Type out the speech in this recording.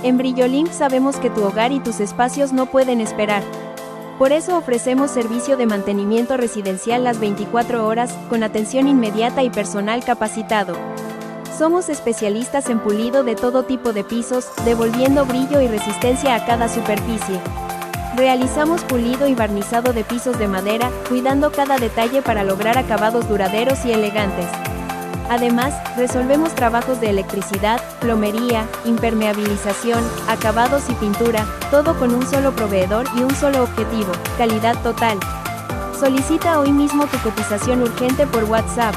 En Brillolink sabemos que tu hogar y tus espacios no pueden esperar. Por eso ofrecemos servicio de mantenimiento residencial las 24 horas, con atención inmediata y personal capacitado. Somos especialistas en pulido de todo tipo de pisos, devolviendo brillo y resistencia a cada superficie. Realizamos pulido y barnizado de pisos de madera, cuidando cada detalle para lograr acabados duraderos y elegantes. Además, resolvemos trabajos de electricidad, plomería, impermeabilización, acabados y pintura, todo con un solo proveedor y un solo objetivo: calidad total. Solicita hoy mismo tu cotización urgente por WhatsApp